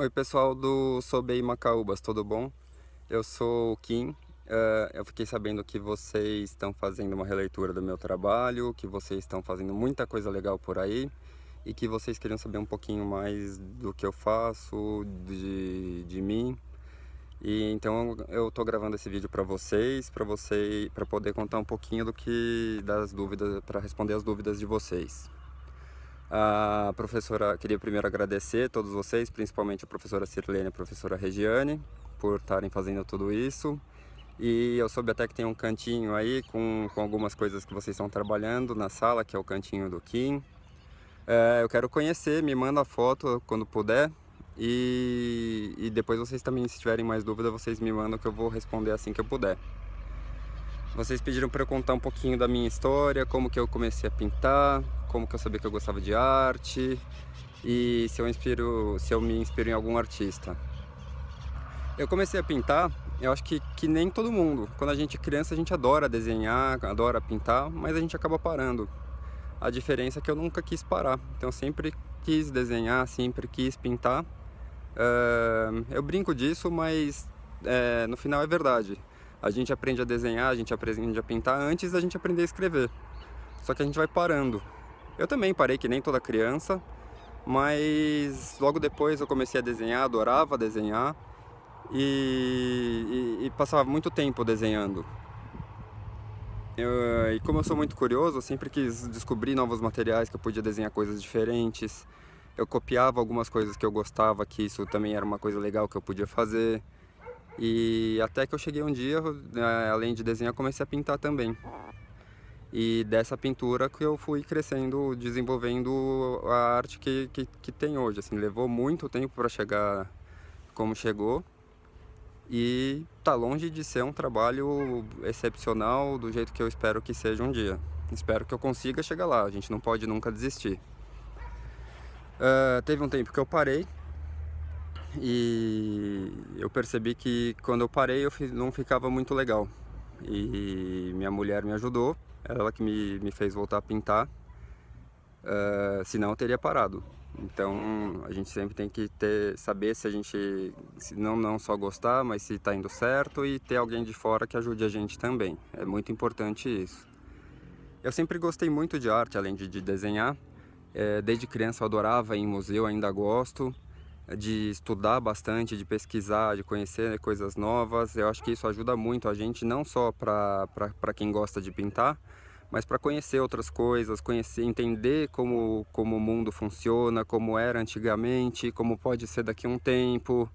Oi pessoal do Sobei Macaúbas, tudo bom? Eu sou o Kim. Eu fiquei sabendo que vocês estão fazendo uma releitura do meu trabalho, que vocês estão fazendo muita coisa legal por aí e que vocês queriam saber um pouquinho mais do que eu faço, de mim. E então eu tô gravando esse vídeo para poder contar um pouquinho das dúvidas, para responder as dúvidas de vocês. A professora, queria primeiro agradecer a todos vocês, principalmente a professora Sirlene e a professora Regiane, por estarem fazendo tudo isso. E eu soube até que tem um cantinho aí com algumas coisas que vocês estão trabalhando na sala, que é o cantinho do Kim. Eu quero conhecer, me manda a foto quando puder. E depois vocês também, se tiverem mais dúvida, vocês me mandam que eu vou responder assim que eu puder. Vocês pediram para eu contar um pouquinho da minha história, como que eu comecei a pintar, como que eu sabia que eu gostava de arte e se eu me inspiro em algum artista. Eu comecei a pintar, eu acho que nem todo mundo. Quando a gente é criança, a gente adora desenhar, adora pintar, mas a gente acaba parando. A diferença é que eu nunca quis parar, então eu sempre quis desenhar, sempre quis pintar. Eu brinco disso, mas no final é verdade. A gente aprende a desenhar, a gente aprende a pintar antes da gente aprender a escrever. Só que a gente vai parando. Eu também parei que nem toda criança, mas logo depois eu comecei a desenhar, adorava desenhar e passava muito tempo desenhando. E como eu sou muito curioso, eu sempre quis descobrir novos materiais que eu podia desenhar coisas diferentes. Eu copiava algumas coisas que eu gostava, que isso também era uma coisa legal que eu podia fazer. E até que eu cheguei um dia, além de desenhar, eu comecei a pintar também. E dessa pintura que eu fui crescendo, desenvolvendo a arte que tem hoje. Assim, levou muito tempo para chegar como chegou. E tá longe de ser um trabalho excepcional do jeito que eu espero que seja um dia. Espero que eu consiga chegar lá, a gente não pode nunca desistir. Teve um tempo que eu parei e eu percebi que quando eu parei não ficava muito legal. E minha mulher me ajudou, ela que me fez voltar a pintar, senão eu teria parado. Então a gente sempre tem que saber se a gente se não só gostar, mas se está indo certo e ter alguém de fora que ajude a gente também. É muito importante isso. Eu sempre gostei muito de arte, além de desenhar. Desde criança eu adorava ir em museu, ainda gosto de estudar bastante, de pesquisar, de conhecer coisas novas. Eu acho que isso ajuda muito a gente, não só para quem gosta de pintar, mas para conhecer outras coisas, conhecer, entender como o mundo funciona, como era antigamente, como pode ser daqui a um tempo,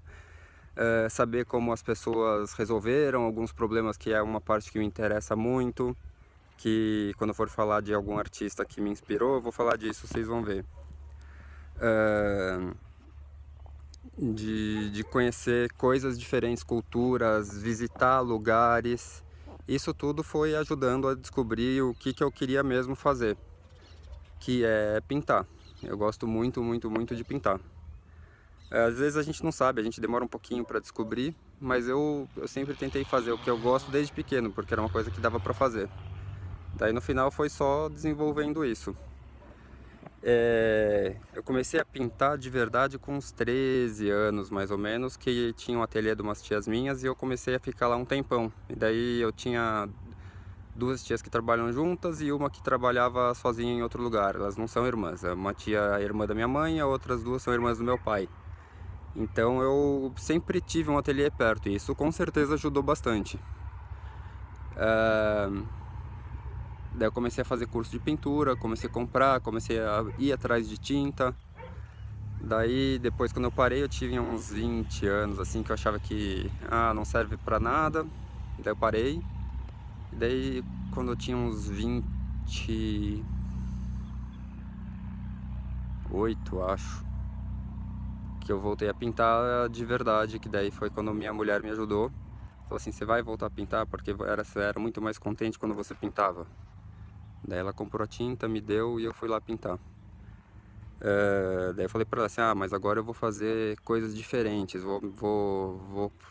saber como as pessoas resolveram alguns problemas, que é uma parte que me interessa muito, que quando eu for falar de algum artista que me inspirou, eu vou falar disso, vocês vão ver. De conhecer coisas diferentes, culturas, visitar lugares. Isso tudo foi ajudando a descobrir o que eu queria mesmo fazer, que é pintar. Eu gosto muito, muito, muito de pintar. Às vezes a gente não sabe, a gente demora um pouquinho para descobrir, mas eu sempre tentei fazer o que eu gosto desde pequeno, porque era uma coisa que dava para fazer. Daí no final foi só desenvolvendo isso. Eu comecei a pintar de verdade com uns 13 anos, mais ou menos, que tinha um ateliê de umas tias minhas e eu comecei a ficar lá um tempão. E daí eu tinha duas tias que trabalham juntas e uma que trabalhava sozinha em outro lugar. Elas não são irmãs, uma tia é irmã da minha mãe e as outras duas são irmãs do meu pai. Então eu sempre tive um ateliê perto e isso com certeza ajudou bastante. Daí eu comecei a fazer curso de pintura, comecei a comprar, comecei a ir atrás de tinta. Daí depois, quando eu parei, eu tive uns 20 anos assim, que eu achava que não serve pra nada. Daí eu parei. E daí quando eu tinha uns 28, acho, que eu voltei a pintar de verdade, que daí foi quando minha mulher me ajudou. Falou assim, você vai voltar a pintar porque você era muito mais contente quando você pintava. Daí ela comprou a tinta, me deu e eu fui lá pintar. Daí eu falei pra ela assim, mas agora eu vou fazer coisas diferentes, vou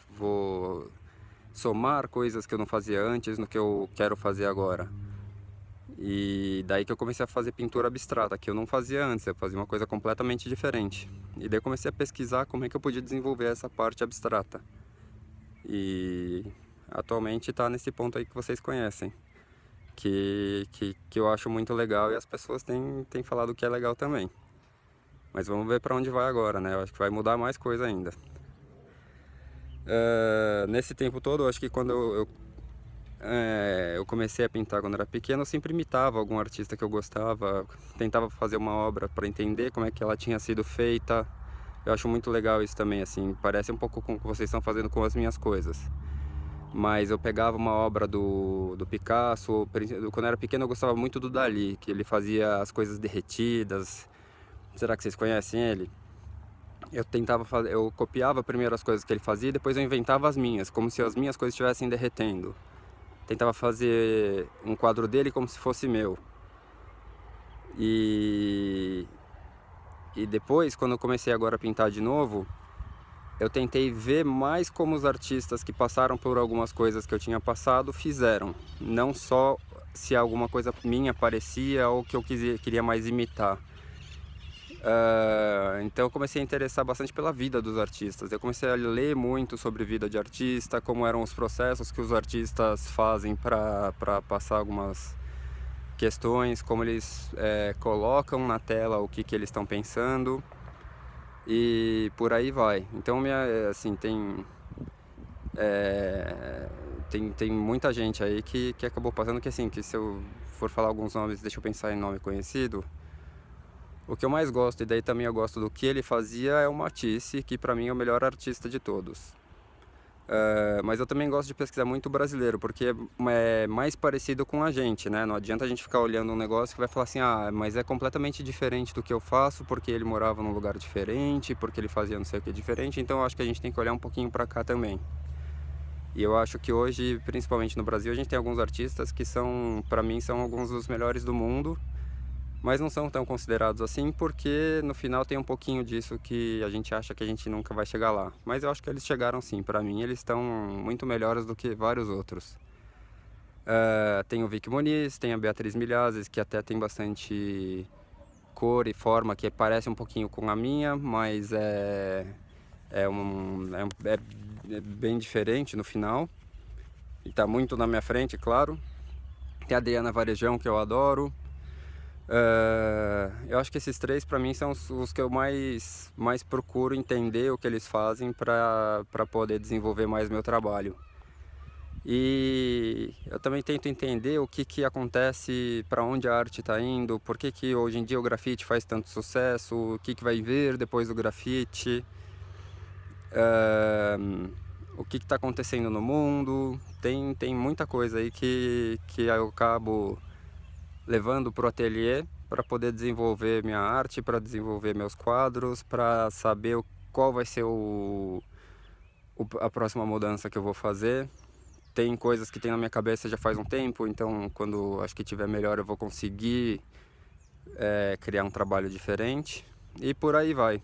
somar coisas que eu não fazia antes no que eu quero fazer agora. E daí que eu comecei a fazer pintura abstrata, que eu não fazia antes, eu fazia uma coisa completamente diferente. E daí eu comecei a pesquisar como é que eu podia desenvolver essa parte abstrata. E atualmente está nesse ponto aí que vocês conhecem, que eu acho muito legal e as pessoas têm falado que é legal também. Mas vamos ver para onde vai agora, né? Eu acho que vai mudar mais coisa ainda. Nesse tempo todo, eu acho que quando eu comecei a pintar quando era pequeno, eu sempre imitava algum artista que eu gostava, tentava fazer uma obra para entender como é que ela tinha sido feita. Eu acho muito legal isso também, assim, parece um pouco com o que vocês estão fazendo com as minhas coisas. Mas eu pegava uma obra do Picasso, quando eu era pequeno eu gostava muito do Dalí, que ele fazia as coisas derretidas. Será que vocês conhecem ele? Eu tentava fazer, eu copiava primeiro as coisas que ele fazia e depois eu inventava as minhas, como se as minhas coisas estivessem derretendo. Tentava fazer um quadro dele como se fosse meu. E depois, quando eu comecei agora a pintar de novo, eu tentei ver mais como os artistas que passaram por algumas coisas que eu tinha passado fizeram. Não só se alguma coisa minha parecia ou que eu queria mais imitar. Então eu comecei a interessar bastante pela vida dos artistas. Eu comecei a ler muito sobre vida de artista, como eram os processos que os artistas fazem para passar algumas questões, como eles colocam na tela o que eles estão pensando e por aí vai. Então assim, tem muita gente aí que acabou passando que assim, que se eu for falar alguns nomes, deixa eu pensar em nome conhecido. O que eu mais gosto, e daí também eu gosto do que ele fazia, é o Matisse, que pra mim é o melhor artista de todos. Mas eu também gosto de pesquisar muito brasileiro, porque é mais parecido com a gente, né? Não adianta a gente ficar olhando um negócio que vai falar assim, ah, mas é completamente diferente do que eu faço, porque ele morava num lugar diferente, porque ele fazia não sei o que diferente, então eu acho que a gente tem que olhar um pouquinho pra cá também. E eu acho que hoje, principalmente no Brasil, a gente tem alguns artistas que são, pra mim, são alguns dos melhores do mundo, mas não são tão considerados assim porque no final tem um pouquinho disso que a gente acha que a gente nunca vai chegar lá. Mas eu acho que eles chegaram sim, para mim eles estão muito melhores do que vários outros. Tem o Vic Muniz, tem a Beatriz Milhazes, que até tem bastante cor e forma que parece um pouquinho com a minha, mas é bem diferente no final. E está muito na minha frente, claro. Tem a Adriana Varejão, que eu adoro. Eu acho que esses três para mim são os que eu mais procuro entender o que eles fazem para poder desenvolver mais meu trabalho. E eu também tento entender o que acontece, para onde a arte está indo, por que hoje em dia o grafite faz tanto sucesso, o que vai vir depois do grafite, o que está acontecendo no mundo. Tem muita coisa aí que eu acabo levando para o ateliê para poder desenvolver minha arte, para desenvolver meus quadros, para saber qual vai ser a próxima mudança que eu vou fazer. Tem coisas que tem na minha cabeça já faz um tempo, então quando acho que tiver melhor eu vou conseguir criar um trabalho diferente e por aí vai.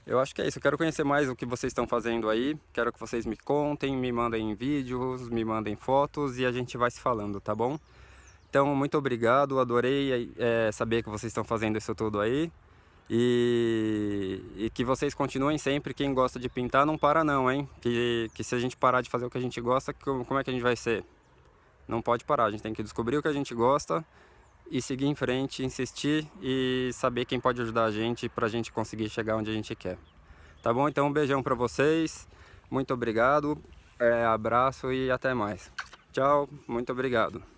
Eu acho que é isso, eu quero conhecer mais o que vocês estão fazendo aí, quero que vocês me contem, me mandem vídeos, me mandem fotos e a gente vai se falando, tá bom? Então, muito obrigado, adorei saber que vocês estão fazendo isso tudo aí e que vocês continuem sempre, quem gosta de pintar não para não, hein? Que se a gente parar de fazer o que a gente gosta, como é que a gente vai ser? Não pode parar, a gente tem que descobrir o que a gente gosta e seguir em frente, insistir e saber quem pode ajudar a gente pra gente conseguir chegar onde a gente quer. Tá bom? Então um beijão pra vocês, muito obrigado, abraço e até mais. Tchau, muito obrigado.